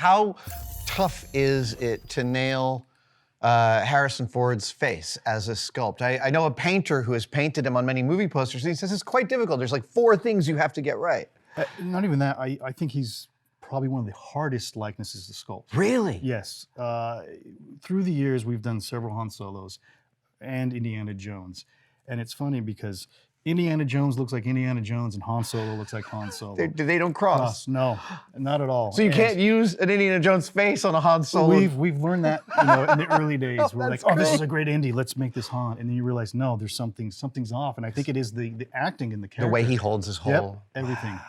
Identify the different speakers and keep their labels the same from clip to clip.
Speaker 1: How tough is it to nail Harrison Ford's face as a sculpt? I know a painter who has painted him on many movie posters, and he says it's quite difficult. There's like 4 things you have to get right.
Speaker 2: Not even that. I think he's probably one of the hardest likenesses to sculpt.
Speaker 1: Really?
Speaker 2: Yes. Through the years, we've done several Han Solos and Indiana Jones. And it's funny because Indiana Jones looks like Indiana Jones and Han Solo looks like Han Solo.
Speaker 1: They don't cross?
Speaker 2: No, not at all.
Speaker 1: So you can't use an Indiana Jones face on a Han Solo?
Speaker 2: We've learned that in the early days. We're like, this is a great Indy, let's make this Han. And then you realize, no, there's something's off. And I think it is the acting in the character.
Speaker 1: The way he holds his whole...
Speaker 2: Yep, everything.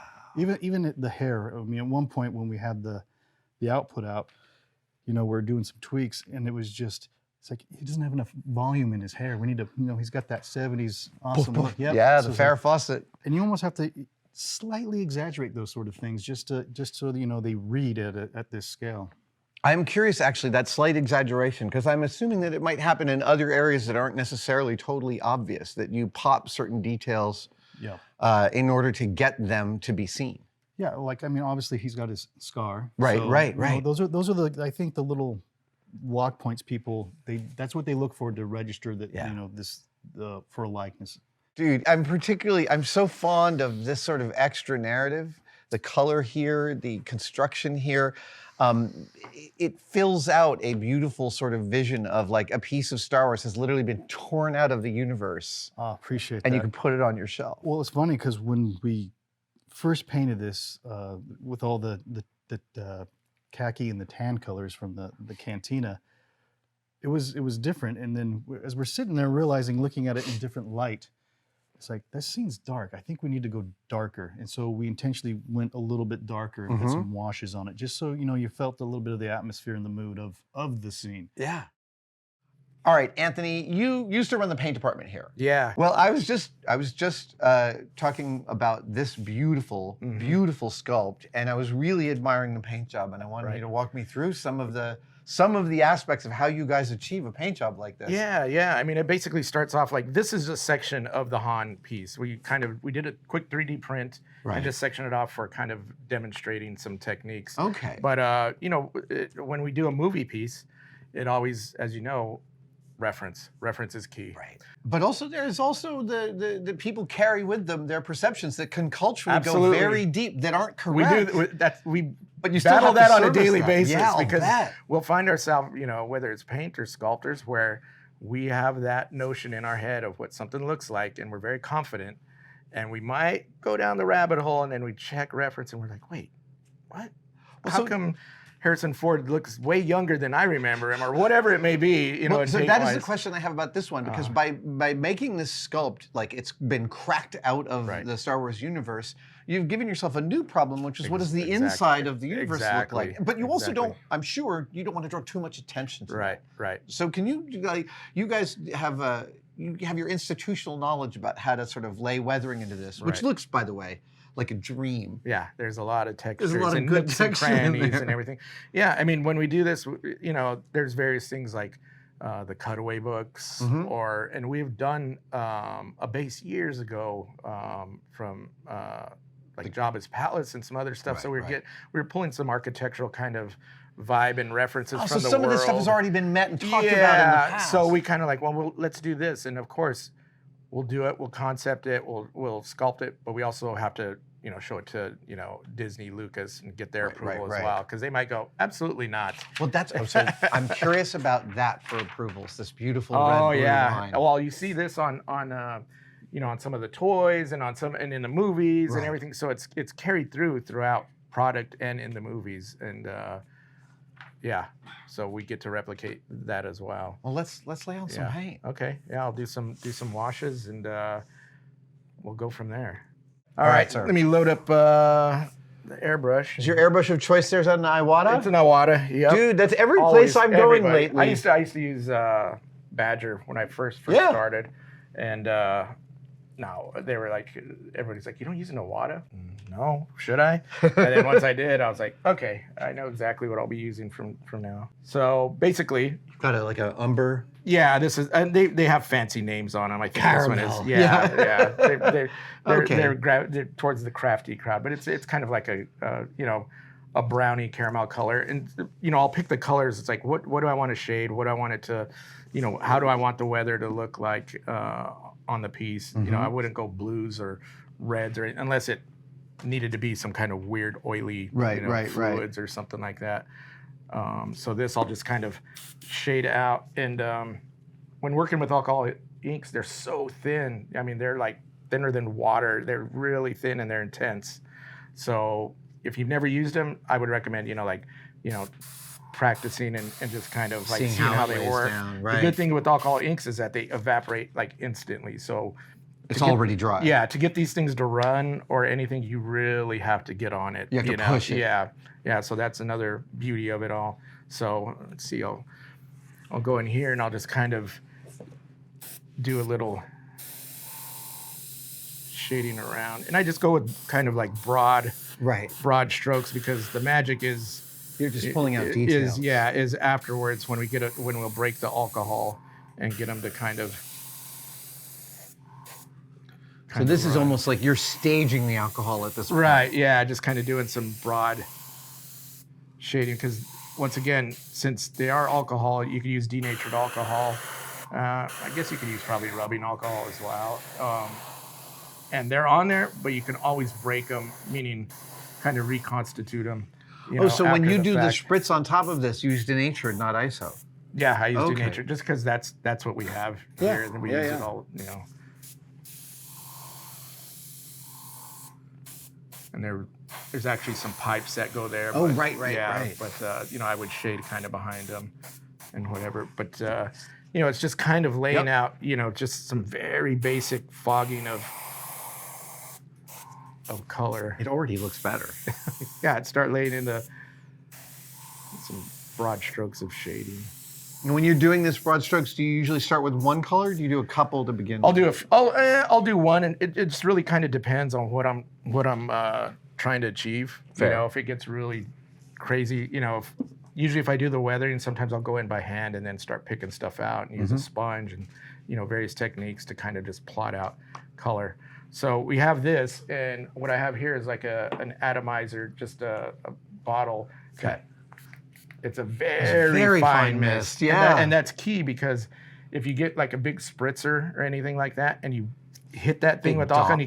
Speaker 2: Even the hair. I mean, at one point when we had the output out, we're doing some tweaks, and it was just, it's like, he doesn't have enough volume in his hair. We need to, he's got that 70s awesome look. Yep.
Speaker 1: Yeah,
Speaker 2: so
Speaker 1: the Farrah Fawcett.
Speaker 2: And you almost have to slightly exaggerate those sort of things just so that, they read at this scale.
Speaker 1: I'm curious, actually, that slight exaggeration, because I'm assuming that it might happen in other areas that aren't necessarily totally obvious, that you pop certain details in order to get them to be seen.
Speaker 2: Yeah, obviously he's got his scar.
Speaker 1: Right,
Speaker 2: so,
Speaker 1: right.
Speaker 2: Those are the, I think, the little walk points that's what they look for to register that, for a likeness.
Speaker 1: Dude, I'm so fond of this sort of extra narrative, the color here, the construction here. It fills out a beautiful sort of vision of like a piece of Star Wars has literally been torn out of the universe.
Speaker 2: Oh, appreciate that.
Speaker 1: And you can put it on your shelf.
Speaker 2: Well, it's funny because when we first painted this with all the khaki and the tan colors from the cantina, it was different. And then as we're sitting there realizing, looking at it in different light, it's like, this scene's dark. I think we need to go darker. And so we intentionally went a little bit darker and put some washes on it, just so you felt a little bit of the atmosphere and the mood of the scene.
Speaker 1: Yeah. All right, Anthony, you used to run the paint department here.
Speaker 3: Yeah.
Speaker 1: Well, I was just talking about this beautiful, beautiful sculpt, and I was really admiring the paint job, and I wanted you to walk me through some of the aspects of how you guys achieve a paint job like this.
Speaker 3: Yeah. I mean, it basically starts off like, this is a section of the Han piece. We did a quick 3D print and just sectioned it off for kind of demonstrating some techniques.
Speaker 1: Okay.
Speaker 3: But, when we do a movie piece, it always, as you know, reference is key.
Speaker 1: Right. But also there's also the people carry with them their perceptions that can culturally go very deep, that aren't correct. But you still
Speaker 3: battle
Speaker 1: have
Speaker 3: that
Speaker 1: to
Speaker 3: on a
Speaker 1: service
Speaker 3: daily
Speaker 1: that.
Speaker 3: basis,
Speaker 1: Yeah,
Speaker 3: because we'll find ourselves, whether it's paint or sculptors, where we have that notion in our head of what something looks like, and we're very confident, and we might go down the rabbit hole, and then we check reference, and we're like, wait, what? How come Harrison Ford looks way younger than I remember him, or whatever it may be,
Speaker 1: So that is the question I have about this one, because by making this sculpt, like it's been cracked out of the Star Wars universe, you've given yourself a new problem, which is what does the inside of the universe look like? But you also don't, I'm sure, you don't want to draw too much attention to that.
Speaker 3: Right.
Speaker 1: So can you guys have your institutional knowledge about how to sort of lay weathering into this, which looks, by the way, like a dream.
Speaker 3: Yeah, there's a lot of textures.
Speaker 1: There's a lot of good texture in there.
Speaker 3: And everything. Yeah, I mean, when we do this, there's various things like the cutaway books, and we've done a base years ago from like Jabba's Palace and some other stuff. So we're pulling some architectural kind of vibe and references from the world.
Speaker 1: So some of this stuff has already been met and talked about in the past.
Speaker 3: So we kind of like, well, let's do this, and of course, we'll do it, we'll concept it, we'll sculpt it, but we also have to, show it to, Disney, Lucas, and get their approval as well, because they might go, absolutely not.
Speaker 1: Well, so I'm curious about that for approvals. This beautiful red blue line.
Speaker 3: Well, you see this on some of the toys and in the movies and everything. So it's carried throughout product and in the movies, and so we get to replicate that as well.
Speaker 1: Well, let's lay on some paint.
Speaker 3: Okay. Yeah, I'll do some washes, and we'll go from there.
Speaker 1: All right, sir.
Speaker 3: Let me load up the airbrush.
Speaker 1: Is your airbrush of choice there? Is that an Iwata?
Speaker 3: It's an Iwata. Yep.
Speaker 1: Dude, that's every place I'm going lately.
Speaker 3: I used to use Badger when I first started, and no, they were like, everybody's like, you don't use an Iwata? No, should I? And then once I did, I was like, okay, I know exactly what I'll be using from now. So basically,
Speaker 1: you've got like an umber.
Speaker 3: Yeah, this is, and they have fancy names on them. I think
Speaker 1: Caramel.
Speaker 3: This one is, they're towards the crafty crowd, but it's kind of like a a brownie caramel color. And, I'll pick the colors. It's like, what do I want to shade? What do I want it to, how do I want the weather to look like on the piece? I wouldn't go blues or reds or unless it needed to be some kind of weird oily fluids or something like that. So this I'll just kind of shade out. And when working with alcohol inks, they're so thin. I mean, they're like thinner than water. They're really thin and they're intense. So if you've never used them, I would recommend, practicing and just kind of like seeing how they work. The good thing with alcohol inks is that they evaporate like instantly. So
Speaker 1: it's already dry.
Speaker 3: Yeah, to get these things to run or anything, you really have to get on it.
Speaker 1: You have to push it.
Speaker 3: Yeah. So that's another beauty of it all. So let's see, I'll go in here and I'll just kind of do a little shading around, and I just go with kind of like broad strokes because the magic is
Speaker 1: you're just pulling out details.
Speaker 3: Is afterwards when we'll break the alcohol and get them to kind of.
Speaker 1: So this is almost like you're staging the alcohol at this point.
Speaker 3: Right. Yeah. Just kind of doing some broad shading because once again, since they are alcohol, you could use denatured alcohol. I guess you could use probably rubbing alcohol as well. And they're on there, but you can always break them, meaning kind of reconstitute them.
Speaker 1: So when you do the spritz on top of this, you use denatured, not ISO.
Speaker 3: Yeah, I use denatured just because that's what we have here, and we use it all, And there's actually some pipes that go there.
Speaker 1: Oh,
Speaker 3: but,
Speaker 1: right.
Speaker 3: But I would shade kind of behind them and whatever. But it's just kind of laying out, just some very basic fogging of color.
Speaker 1: It already looks better.
Speaker 3: Yeah, start laying in some broad strokes of shading.
Speaker 1: And when you're doing this broad strokes, do you usually start with one color? Or do you do a couple to begin
Speaker 3: I'll
Speaker 1: with?
Speaker 3: I'll do one, and it just really kind of depends on what I'm trying to achieve.
Speaker 1: Fair.
Speaker 3: If it gets really crazy, usually if I do the weathering, sometimes I'll go in by hand and then start picking stuff out and use a sponge and various techniques to kind of just plot out color. So we have this, and what I have here is like an atomizer, just a bottle.
Speaker 1: Okay.
Speaker 3: It's a very fine mist.
Speaker 1: Yeah.
Speaker 3: And that's key because if you get like a big spritzer or anything like that, and you hit that thing with alcohol, and you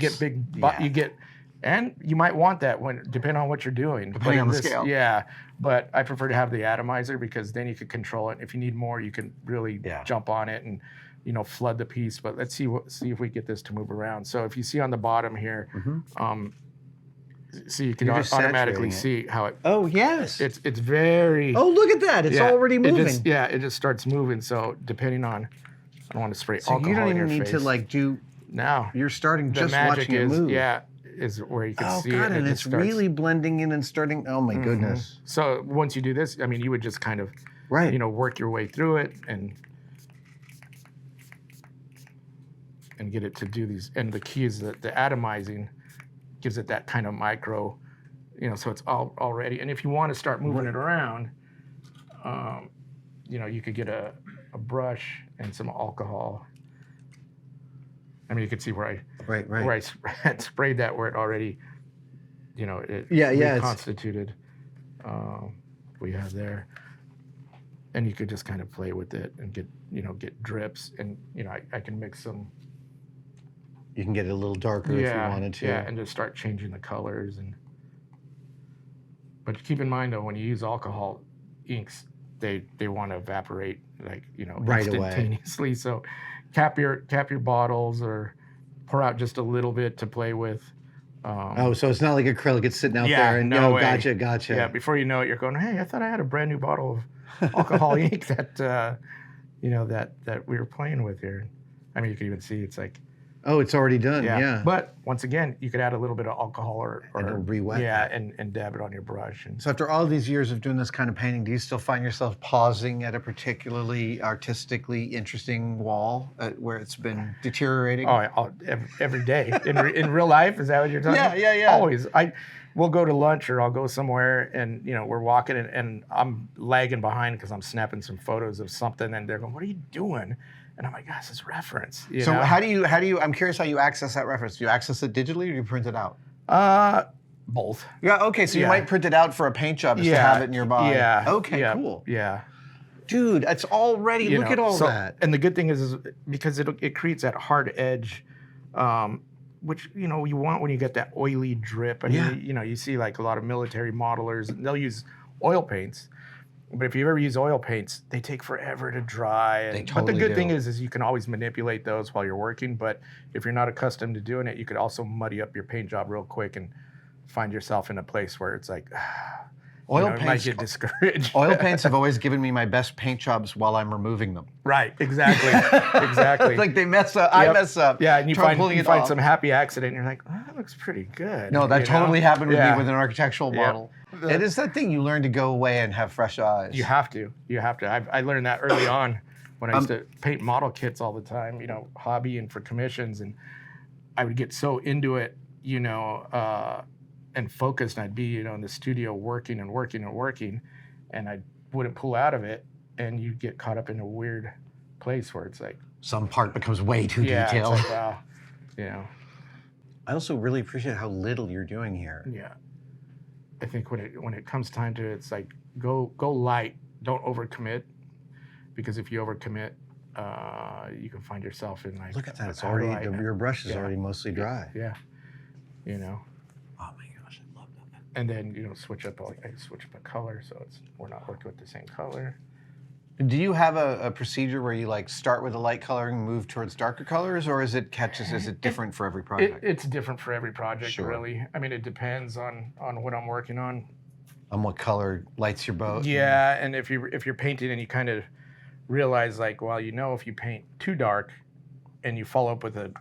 Speaker 3: get and you might want that depending on what you're doing.
Speaker 1: Depending on the scale.
Speaker 3: Yeah. But I prefer to have the atomizer because then you can control it. If you need more, you can really jump on it and flood the piece. But let's see if we get this to move around. So if you see on the bottom here, so you can automatically see how it.
Speaker 1: Oh yes.
Speaker 3: It's very.
Speaker 1: Oh look at that! It's already moving.
Speaker 3: It just starts moving. So depending on, I don't want to spray alcohol in your face.
Speaker 1: So you don't even need to like do.
Speaker 3: Now
Speaker 1: you're starting just
Speaker 3: magic
Speaker 1: watching it move.
Speaker 3: Is where you can see it.
Speaker 1: Oh god, and it's really blending in and starting. Oh my goodness.
Speaker 3: So once you do this, I mean, you would just kind of work your way through it and get it to do these. And the key is that the atomizing gives it that kind of micro, so it's all ready. And if you want to start moving it around, you could get a brush and some alcohol. I mean, you could see where I had sprayed that where it already, it reconstituted. We have there, and you could just kind of play with it and get drips, and I can mix some.
Speaker 1: You can get it a little darker if you wanted to.
Speaker 3: Yeah, and just start changing the colors. But keep in mind though, when you use alcohol inks, they want to evaporate
Speaker 1: right
Speaker 3: instantaneously.
Speaker 1: Away.
Speaker 3: So cap your bottles or pour out just a little bit to play with.
Speaker 1: So it's not like acrylic; it's sitting out there. And
Speaker 3: no way.
Speaker 1: Gotcha.
Speaker 3: Yeah, before you know it, you're going, hey, I thought I had a brand new bottle of alcohol ink that that we were playing with here. I mean, you can even see it's like.
Speaker 1: Oh, it's already done. Yeah.
Speaker 3: But once again, you could add a little bit of alcohol or
Speaker 1: re-wet.
Speaker 3: Yeah, and dab it on your brush.
Speaker 1: So after all these years of doing this kind of painting, do you still find yourself pausing at a particularly artistically interesting wall where it's been deteriorating?
Speaker 3: Oh, every day in real life. Is that what you're talking about?
Speaker 1: Yeah.
Speaker 3: Always. We'll go to lunch or I'll go somewhere and we're walking and I'm lagging behind because I'm snapping some photos of something and they're going, "What are you doing?" And I'm like, "Gosh, it's reference."
Speaker 1: How do you? I'm curious how you access that reference. Do you access it digitally or do you print it out?
Speaker 3: Both.
Speaker 1: Yeah, okay, so you
Speaker 3: Yeah.
Speaker 1: might print it out for a paint job just to have it nearby.
Speaker 3: Yeah.
Speaker 1: Okay,
Speaker 3: yeah,
Speaker 1: cool.
Speaker 3: Yeah.
Speaker 1: Dude, it's already,
Speaker 3: You
Speaker 1: look
Speaker 3: know,
Speaker 1: at all
Speaker 3: so-
Speaker 1: that.
Speaker 3: And the good thing is because it creates that hard edge, which, you know, you want when you get that oily drip. I
Speaker 1: Yeah.
Speaker 3: mean, you know, you see like a lot of military modelers, and they'll use oil paints. But if you ever use oil paints, they take forever to dry.
Speaker 1: They
Speaker 3: But the
Speaker 1: totally
Speaker 3: good thing
Speaker 1: do.
Speaker 3: is you can always manipulate those while you're working. But if you're not accustomed to doing it, you could also muddy up your paint job real quick and find yourself in a place where it's like,
Speaker 1: Oil
Speaker 3: you might
Speaker 1: paints,
Speaker 3: get discouraged.
Speaker 1: oil paints have always given me my best paint jobs while I'm removing them.
Speaker 3: Right, exactly, exactly.
Speaker 1: Like they mess up, I
Speaker 3: Yep.
Speaker 1: mess up.
Speaker 3: Yeah, and you
Speaker 1: try
Speaker 3: find
Speaker 1: pulling
Speaker 3: you
Speaker 1: it
Speaker 3: find
Speaker 1: off.
Speaker 3: some happy accident, and you're like, oh, that looks pretty good.
Speaker 1: No, that
Speaker 3: you
Speaker 1: totally
Speaker 3: know?
Speaker 1: happened with
Speaker 3: Yeah.
Speaker 1: me with an architectural
Speaker 3: Yep.
Speaker 1: model. It is that thing you learn to go away and have fresh eyes.
Speaker 3: You have to. You have to. I learned that early on when I used to paint model kits all the time, you know, hobby and for commissions. And I would get so into it, you know, and focused. And I'd be, you know, in the studio working and working and working. And I wouldn't pull out of it. And you get caught up in a weird place where it's like,
Speaker 1: Some part becomes way too
Speaker 3: yeah,
Speaker 1: detailed.
Speaker 3: it's like, wow, you know,
Speaker 1: I also really appreciate how little you're doing here.
Speaker 3: yeah. I think when it comes time to it, it's like go light, don't overcommit, because if you overcommit, you can find yourself in like,
Speaker 1: Look at that, it's
Speaker 3: how do
Speaker 1: already,
Speaker 3: I-
Speaker 1: your brush is
Speaker 3: yeah.
Speaker 1: already mostly dry.
Speaker 3: yeah, you know,
Speaker 1: Oh my gosh, I love that.
Speaker 3: and then you know switch up a color, so we're not working with the same color.
Speaker 1: Do you have a procedure where you like start with a light color and move towards darker colors, or is it different for every project?
Speaker 3: It's different for every project,
Speaker 1: Sure.
Speaker 3: really. I mean, it depends on what I'm working on.
Speaker 1: On what color lights your boat?
Speaker 3: Yeah, and if you're painting and you kind of realize like, well, you know, if you paint too dark and you follow up with a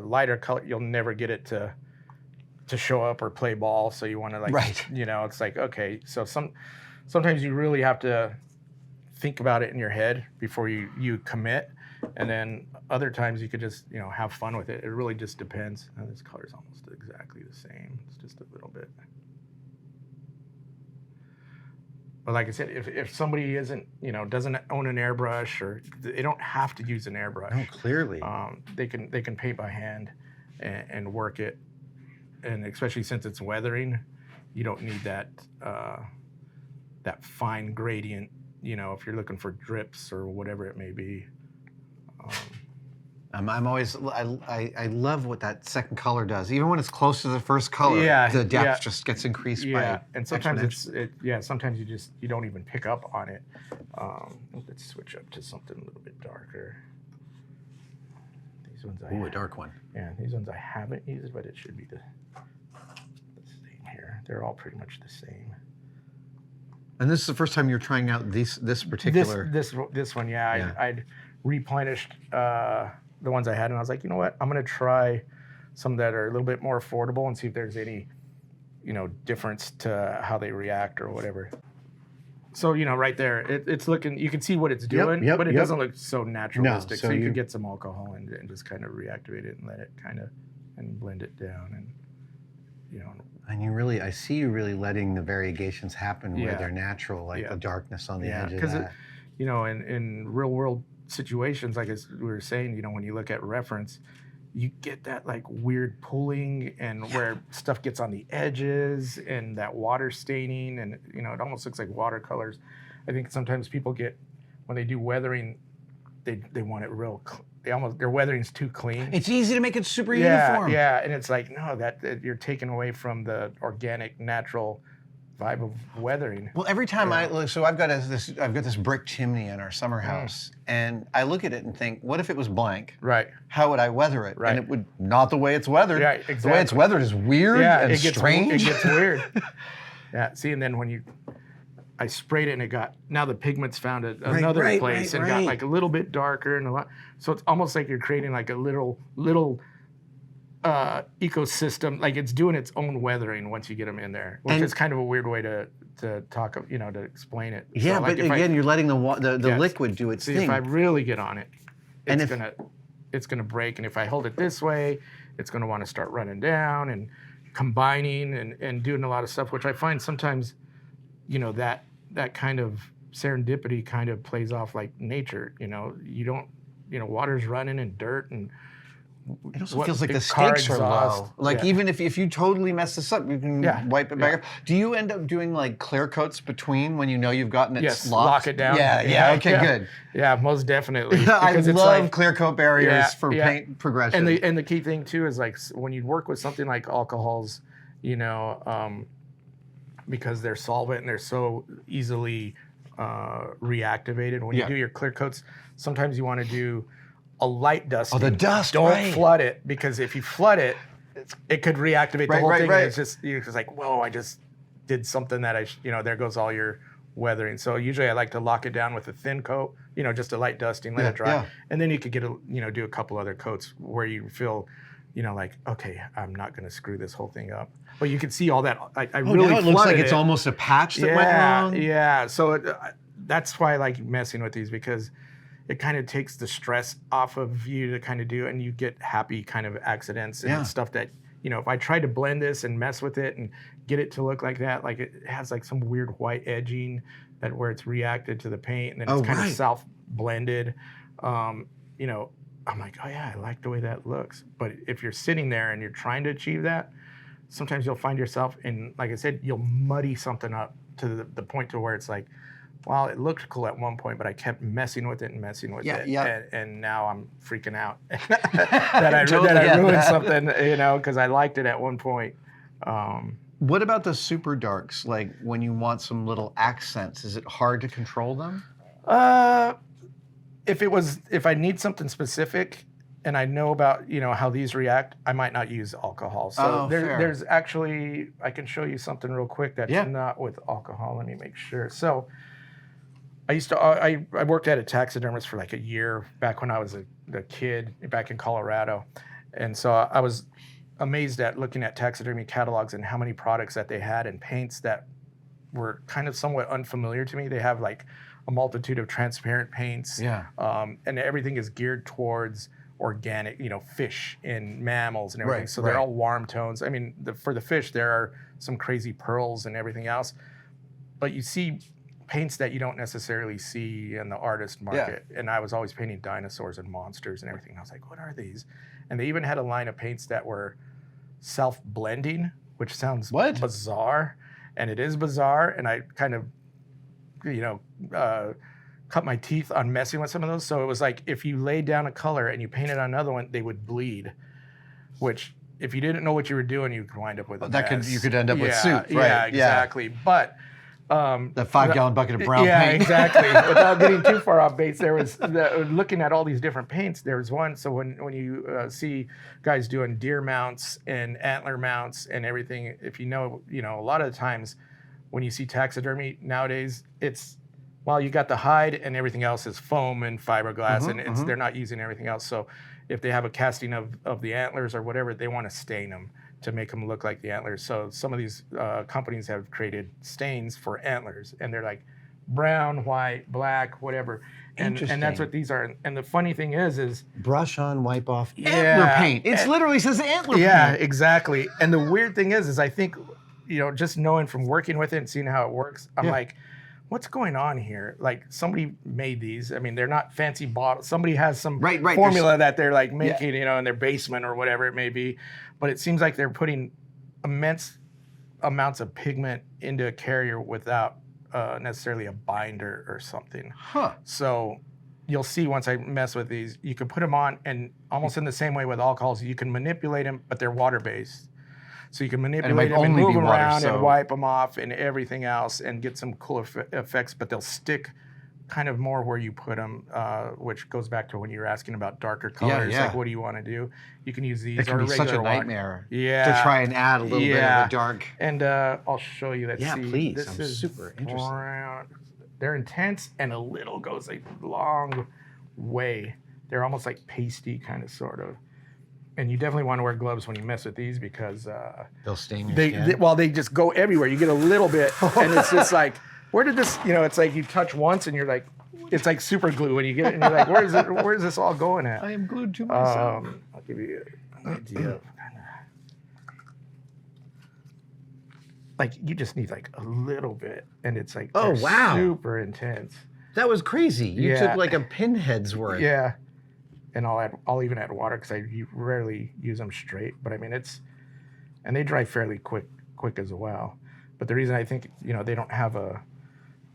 Speaker 3: lighter color, you'll never get it to show up or play ball. So you want to like,
Speaker 1: Right.
Speaker 3: you know, it's like, okay, so sometimes you really have to think about it in your head before you commit, and then other times you could just, you know, have fun with it. It really just depends. Now, this color's almost exactly the same. It's just a little bit. But like I said, if somebody isn't, you know, doesn't own an airbrush, or they don't have to use an airbrush.
Speaker 1: No, clearly.
Speaker 3: They can paint by hand and work it, and especially since it's weathering, you don't need that fine gradient. You know, if you're looking for drips or whatever it may be.
Speaker 1: I'm always, I love what that second color does. Even when it's close to the first color,
Speaker 3: Yeah,
Speaker 1: the depth
Speaker 3: yeah.
Speaker 1: just gets increased
Speaker 3: Yeah,
Speaker 1: by
Speaker 3: and sometimes
Speaker 1: exponentially.
Speaker 3: sometimes you don't even pick up on it. Let's switch up to something a little bit darker. These ones
Speaker 1: Ooh, a dark one.
Speaker 3: Yeah, these ones I haven't used, but it should be the same here. They're all pretty much the same.
Speaker 1: And this is the first time you're trying out this particular.
Speaker 3: This one, yeah.
Speaker 1: Yeah.
Speaker 3: I'd replenished the ones I had, and I was like, you know what? I'm gonna try some that are a little bit more affordable and see if there's any, you know, difference to how they react or whatever. So, you know, right there, it's looking. You can see what it's doing,
Speaker 1: yep,
Speaker 3: but it
Speaker 1: yep.
Speaker 3: doesn't look so naturalistic.
Speaker 1: so
Speaker 3: so you
Speaker 1: you-
Speaker 3: could get some alcohol and just kind of reactivate it and let it kind of and blend it down, and you know.
Speaker 1: And you really, I see you really letting the variegations happen where
Speaker 3: Yeah.
Speaker 1: they're natural, like
Speaker 3: Yeah.
Speaker 1: the darkness on the
Speaker 3: Yeah,
Speaker 1: edge of
Speaker 3: because
Speaker 1: that.
Speaker 3: you know, in real world situations, like as we were saying, you know, when you look at reference, you get that like weird pulling and where stuff gets on the edges and that water staining, and you know, it almost looks like watercolors. I think sometimes people get, when they do weathering, they want it real. Their weathering's too clean.
Speaker 1: It's easy to make it super
Speaker 3: Yeah,
Speaker 1: uniform.
Speaker 3: yeah, and it's like no, that you're taking away from the organic, natural vibe of weathering.
Speaker 1: Well, every time I look, so I've got this brick chimney in our summer house, and I look at it and think, what if it was blank?
Speaker 3: Right.
Speaker 1: How would I weather it?
Speaker 3: Right.
Speaker 1: And it would not the way it's weathered.
Speaker 3: Right,
Speaker 1: The way it's
Speaker 3: exactly.
Speaker 1: weathered is weird and
Speaker 3: it gets
Speaker 1: strange.
Speaker 3: It gets weird. Yeah. See, and then when I sprayed it, and it got, now the pigments found another
Speaker 1: right,
Speaker 3: place
Speaker 1: right,
Speaker 3: and got
Speaker 1: right.
Speaker 3: like a little bit darker and a lot. So it's almost like you're creating like a little ecosystem. Like it's doing its own weathering once you get them in there, which
Speaker 1: And-
Speaker 3: is kind of a weird way to talk, you know, to explain it.
Speaker 1: Yeah,
Speaker 3: So, like,
Speaker 1: but
Speaker 3: if
Speaker 1: again, you're letting the
Speaker 3: Yes.
Speaker 1: liquid do its
Speaker 3: See,
Speaker 1: thing.
Speaker 3: if I really get on it,
Speaker 1: And
Speaker 3: it's gonna break. And if I hold it this way, it's gonna want to start running down and combining and doing a lot of stuff, which I find sometimes, you know, that kind of serendipity kind of plays off like nature. You know, you don't, you know, water's running and dirt and
Speaker 1: It also feels like the
Speaker 3: car
Speaker 1: stakes are
Speaker 3: exhaust.
Speaker 1: low. Like
Speaker 3: Yeah.
Speaker 1: even if you totally mess this up, you can wipe it back up. Do you end up doing like clear coats between when you know you've gotten it
Speaker 3: Yes,
Speaker 1: locked?
Speaker 3: lock it down.
Speaker 1: Yeah, okay, good.
Speaker 3: Yeah, most definitely.
Speaker 1: I
Speaker 3: Because it's
Speaker 1: love
Speaker 3: like,
Speaker 1: clear coat barriers for paint progression.
Speaker 3: and the key thing too is like when you work with something like alcohols, you know, because they're solvent and they're so easily reactivated. When you do your clear coats, sometimes you want to do a light dusting.
Speaker 1: Oh, the dust,
Speaker 3: Don't
Speaker 1: right.
Speaker 3: flood it, because if you flood it, it could reactivate the whole thing.
Speaker 1: Right.
Speaker 3: And it's just, you're just like, whoa, I just did something that there goes all your weathering. So usually I like to lock it down with a thin coat, just a light dusting, let it dry.
Speaker 1: Yeah.
Speaker 3: And then you could do a couple other coats where you feel, like, okay, I'm not going to screw this whole thing up. But you can see all that. I really
Speaker 1: now it looks like
Speaker 3: flooded
Speaker 1: it's
Speaker 3: it.
Speaker 1: almost a patch that went wrong.
Speaker 3: Yeah. So that's why I like messing with these, because it kind of takes the stress off of you to kind of do, and you get happy kind of accidents and stuff that, if I tried to blend this and mess with it and get it to look like that, like it has like some weird white edging where it's reacted to the paint and then it's kind of self-blended, I'm like, oh yeah, I like the way that looks. But if you're sitting there and you're trying to achieve that, sometimes you'll find yourself in, like I said, you'll muddy something up to the point to where it's like, well, it looked cool at one point, but I kept messing with it. And now I'm freaking out that I ruined something, because I liked it at one point.
Speaker 1: What about the super darks? Like when you want some little accents, is it hard to control them?
Speaker 3: If I need something specific and I know about, how these react, I might not use alcohol. So there's actually, I can show you something real quick that's not with alcohol. Let me make sure. So I worked at a taxidermist for like a year back when I was a kid back in Colorado. And so I was amazed at looking at taxidermy catalogs and how many products that they had and paints that were kind of somewhat unfamiliar to me. They have like a multitude of transparent paints.
Speaker 1: Yeah.
Speaker 3: And everything is geared towards organic, fish and mammals and everything. So they're all warm tones. I mean, for the fish, there are some crazy pearls and everything else. But you see paints that you don't necessarily see in the artist market. Yeah. And I was always painting dinosaurs and monsters and everything. I was like, what are these? And they even had a line of paints that were self-blending, which sounds bizarre. And it is bizarre. And I kind of, cut my teeth on messing with some of those. So it was like, if you laid down a color and you painted on another one, they would bleed, which if you didn't know what you were doing, you could wind up with a mess.
Speaker 1: You could end up with soup, right?
Speaker 3: Yeah, exactly. But
Speaker 1: the 5-gallon bucket of brown paint.
Speaker 3: Yeah, exactly. Without getting too far off base, there was looking at all these different paints. There was one. So when you see guys doing deer mounts and antler mounts and everything, if you know, a lot of the times when you see taxidermy nowadays, it's you got the hide and everything else is foam and fiberglass, and they're not using everything else. So if they have a casting of the antlers or whatever, they want to stain them to make them look like the antlers. So some of these companies have created stains for antlers, and they're like brown, white, black, whatever. And that's what these are. And the funny thing is
Speaker 1: brush on, wipe off antler paint. It literally says antler paint.
Speaker 3: Yeah, exactly. And the weird thing is I think, just knowing from working with it and seeing how it works, I'm like, what's going on here? Like somebody made these. I mean, they're not fancy bottles. Somebody has some formula that they're like making, in their basement or whatever it may be. But it seems like they're putting immense amounts of pigment into a carrier without necessarily a binder or something.
Speaker 1: Huh.
Speaker 3: So you'll see once I mess with these, you can put them on, and almost in the same way with alcohols, you can manipulate them, but they're water-based. So you can manipulate them and move them around and wipe them off and everything else and get some cool effects, but they'll stick kind of more where you put them, which goes back to when you were asking about darker colors. Like, what do you want to do? You can use these.
Speaker 1: It can be such a nightmare to try and add a little bit of a dark.
Speaker 3: And I'll show you that.
Speaker 1: Yeah, please.
Speaker 3: This is
Speaker 1: super interested.
Speaker 3: Brown. They're intense, and a little goes a long way. They're almost like pasty, kind of, sort of. And you definitely want to wear gloves when you mess with these because
Speaker 1: they'll stain your skin.
Speaker 3: They just go everywhere. You get a little bit, and it's just like, where did this? It's like you touch once, and you're like, it's like super glue when you get it, and you're like, where's this all going at?
Speaker 1: I am glued to myself.
Speaker 3: I'll give you an idea of like you just need like a little bit, and it's like super intense.
Speaker 1: That was crazy. You took like a pinhead's worth.
Speaker 3: Yeah. and I'll even add water because I rarely use them straight. But I mean, and they dry fairly quick as well. But the reason I think, you know, they don't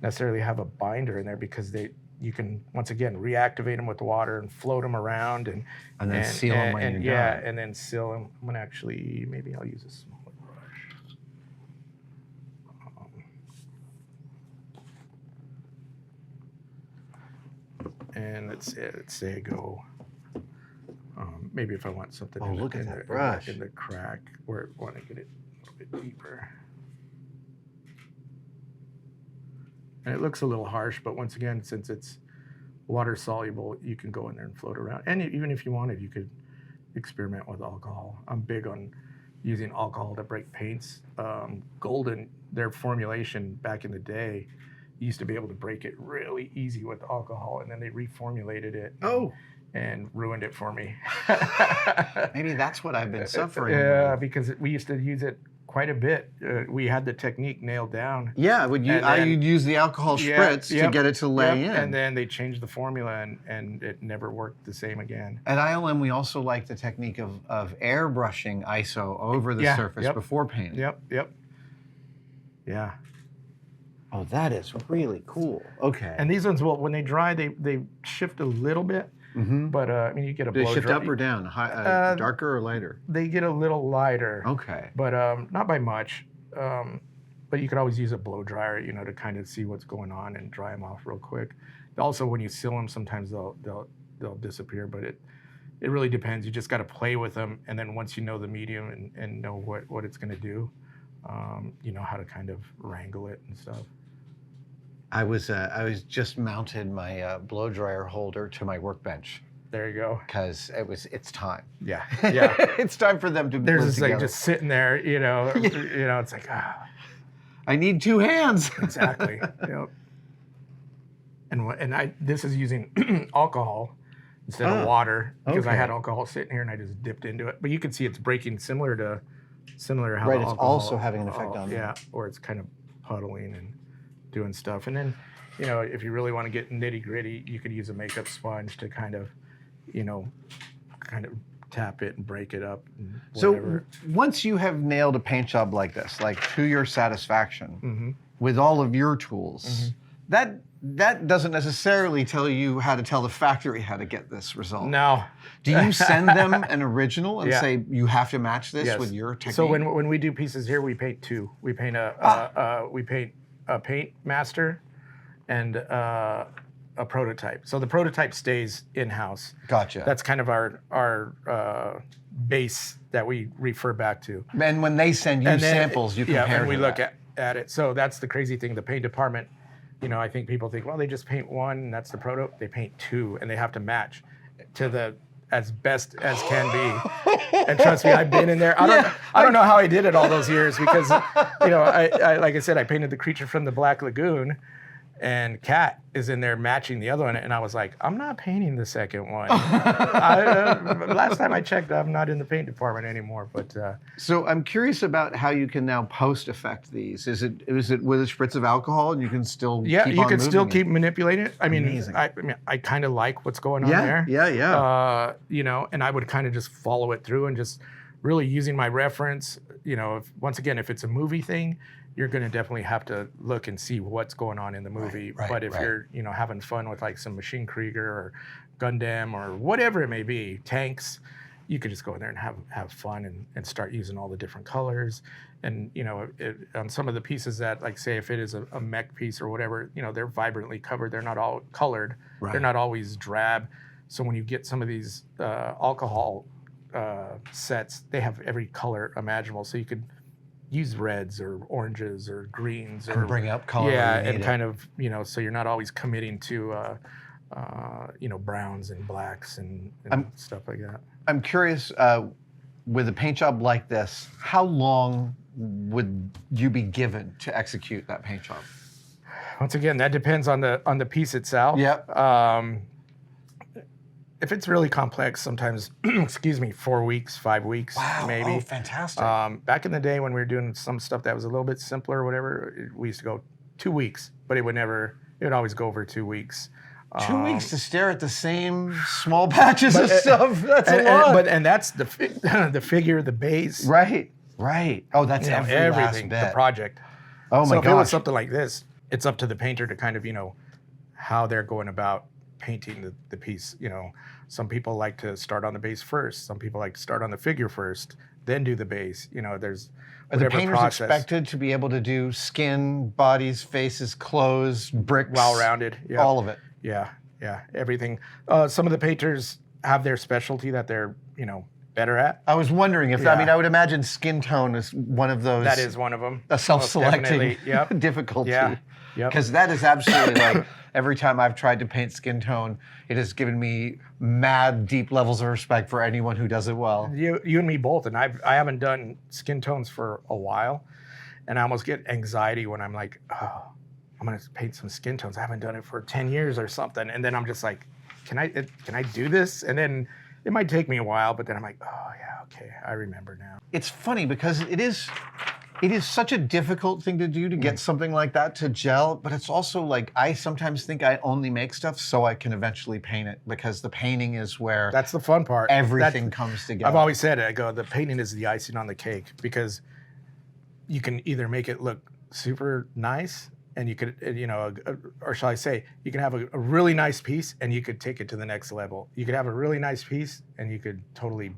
Speaker 3: necessarily have a binder in there because you can once again reactivate them with water and float them around and
Speaker 1: then seal them when you're done.
Speaker 3: and then seal them. I'm gonna actually, maybe I'll use a smaller brush. And let's say I go. Maybe if I want something.
Speaker 1: Oh, look at that brush
Speaker 3: in the crack where I want to get it a little bit deeper. And it looks a little harsh, but once again, since it's water soluble, you can go in there and float around. And even if you wanted, you could experiment with alcohol. I'm big on using alcohol to break paints. Golden, their formulation back in the day, used to be able to break it really easy with alcohol, and then they reformulated it. And ruined it for me.
Speaker 1: Maybe that's what I've been suffering
Speaker 3: Yeah,
Speaker 1: with.
Speaker 3: because we used to use it quite a bit. We had the technique nailed down.
Speaker 1: Yeah, you'd use the alcohol spritz to get it to lay in.
Speaker 3: And then they changed the formula, and it never worked the same again.
Speaker 1: At ILM, we also like the technique of airbrushing ISO over the surface before painting.
Speaker 3: Yep. Yeah.
Speaker 1: Oh, that is really cool. Okay.
Speaker 3: And these ones, well, when they dry, they shift a little bit. But I mean, you get a
Speaker 1: Do
Speaker 3: blow
Speaker 1: they shift
Speaker 3: dry.
Speaker 1: up or down? Darker or lighter?
Speaker 3: They get a little lighter.
Speaker 1: Okay.
Speaker 3: But not by much. But you could always use a blow dryer, you know, to kind of see what's going on and dry them off real quick. Also, when you seal them, sometimes they'll disappear. But it really depends. You just got to play with them, and then once you know the medium and know what it's going to do, you know how to kind of wrangle it and stuff.
Speaker 1: I was just mounted my blow dryer holder to my workbench
Speaker 3: There you go.
Speaker 1: because it's time.
Speaker 3: Yeah.
Speaker 1: It's time for them to
Speaker 3: There's
Speaker 1: live
Speaker 3: this
Speaker 1: together.
Speaker 3: like just sitting there, you know. You know, it's like
Speaker 1: I need two hands.
Speaker 3: exactly. Yep. And this is using alcohol instead of water because I
Speaker 1: okay.
Speaker 3: had alcohol sitting here and I just dipped into it. But you can see it's breaking similar to how
Speaker 1: Right,
Speaker 3: the
Speaker 1: it's
Speaker 3: alcohol,
Speaker 1: also having an effect on
Speaker 3: yeah, or it's kind of puddling and doing stuff. And then, you know, if you really want to get nitty gritty, you could use a makeup sponge to kind of tap it and break it up. And
Speaker 1: So once you have nailed a paint job like this, like to your satisfaction, with all of your tools, that doesn't necessarily tell you how to tell the factory how to get this result.
Speaker 3: No.
Speaker 1: Do you send them an original and
Speaker 3: Yeah.
Speaker 1: say you have to match this
Speaker 3: Yes.
Speaker 1: with your technique?
Speaker 3: So when we do pieces here, we paint two. We paint a paint master and a prototype. So the prototype stays in-house.
Speaker 1: Gotcha.
Speaker 3: That's kind of our base that we refer back to.
Speaker 1: And when they send you
Speaker 3: And then-
Speaker 1: samples, you compare
Speaker 3: and we
Speaker 1: to
Speaker 3: look
Speaker 1: that.
Speaker 3: at it. So that's the crazy thing. The paint department, you know, I think people think, well, they just paint one, and that's the proto. They paint two, and they have to match to as best as can be. And trust me, I've been in there. I don't know how I did it all those years because, you know, I like I said, I painted the creature from the Black Lagoon, and Cat is in there matching the other one, and I was like, I'm not painting the second one. Last time I checked, I'm not in the paint department anymore. But
Speaker 1: So I'm curious about how you can now post-effect these. Is it with a spritz of alcohol and you can still
Speaker 3: yeah,
Speaker 1: keep
Speaker 3: you
Speaker 1: on
Speaker 3: can still
Speaker 1: moving it?
Speaker 3: keep manipulating it. I mean,
Speaker 1: Amazing.
Speaker 3: I kind of like what's going on there.
Speaker 1: Yeah.
Speaker 3: You know, and I would kind of just follow it through and just really using my reference. You know, once again, if it's a movie thing, you're going to definitely have to look and see what's going on in the movie.
Speaker 1: Right,
Speaker 3: but if you're, you know, having fun with like some Machine Krieger or Gundam or whatever it may be, tanks, you could just go in there and have fun and start using all the different colors. And, you know, on some of the pieces that, like, say, if it is a mech piece or whatever, you know, they're vibrantly covered. They're not all colored.
Speaker 1: Right.
Speaker 3: They're not always drab. So when you get some of these alcohol sets, they have every color imaginable. So you could use reds or oranges or greens or
Speaker 1: bring up color.
Speaker 3: yeah,
Speaker 1: where you
Speaker 3: and
Speaker 1: need
Speaker 3: kind of, you know, so you're not always committing to you know, browns and blacks and stuff like that.
Speaker 1: I'm curious, with a paint job like this, how long would you be given to execute that paint job?
Speaker 3: Once again, that depends on the piece itself.
Speaker 1: Yep.
Speaker 3: If it's really complex, sometimes, excuse me, 4 weeks, 5 weeks,
Speaker 1: Wow.
Speaker 3: maybe.
Speaker 1: Oh, fantastic.
Speaker 3: Back in the day when we were doing some stuff that was a little bit simpler or whatever, we used to go 2 weeks, but it would always go over 2 weeks.
Speaker 1: 2 weeks to stare at the same small patches of stuff. That's a lot.
Speaker 3: And that's the the figure, the base,
Speaker 1: Right. Oh, that's
Speaker 3: everything, the project.
Speaker 1: Oh my
Speaker 3: So if it was
Speaker 1: gosh.
Speaker 3: something like this, it's up to the painter to kind of, how they're going about painting the piece. Some people like to start on the base first. Some people like to start on the figure first, then do the base. There's
Speaker 1: Are the
Speaker 3: whatever
Speaker 1: painters
Speaker 3: process.
Speaker 1: expected to be able to do skin, bodies, faces, clothes, bricks?
Speaker 3: Well-rounded. Yeah.
Speaker 1: All of it.
Speaker 3: Yeah, everything. Some of the painters have their specialty that they're, better at.
Speaker 1: I was wondering if,
Speaker 3: Yeah.
Speaker 1: I would imagine skin tone is one of those.
Speaker 3: That is one of them.
Speaker 1: A self-selecting
Speaker 3: Yep.
Speaker 1: difficulty.
Speaker 3: Yeah. Yep.
Speaker 1: Because that is absolutely like every time I've tried to paint skin tone, it has given me mad deep levels of respect for anyone who does it well.
Speaker 3: You and me both, and I haven't done skin tones for a while, and I almost get anxiety when I'm like, oh, I'm gonna paint some skin tones. I haven't done it for 10 years or something, and then I'm just like, can I do this? And then it might take me a while, but then I'm like, oh yeah, okay, I remember now.
Speaker 1: It's funny because it is such a difficult thing to do to get something like that to gel, but it's also like I sometimes think I only make stuff so I can eventually paint it, because the painting is where
Speaker 3: That's the fun part.
Speaker 1: everything comes together.
Speaker 3: I've always said it. I go, the painting is the icing on the cake, because you can either make it look super nice, and you could, or shall I say, you can have a really nice piece and you could take it to the next level. You could have a really nice piece and you could totally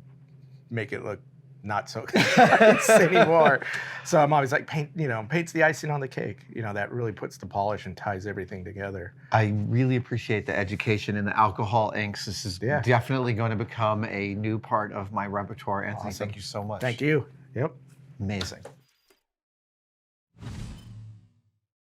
Speaker 3: make it look not so nice anymore. So I'm always like, paint's the icing on the cake. That really puts the polish and ties everything together.
Speaker 1: I really appreciate the education in the alcohol inks. This is definitely going to become a new part of my repertoire. Anthony,
Speaker 3: Awesome.
Speaker 1: thank you so much.
Speaker 3: Thank you. Yep.
Speaker 1: Amazing.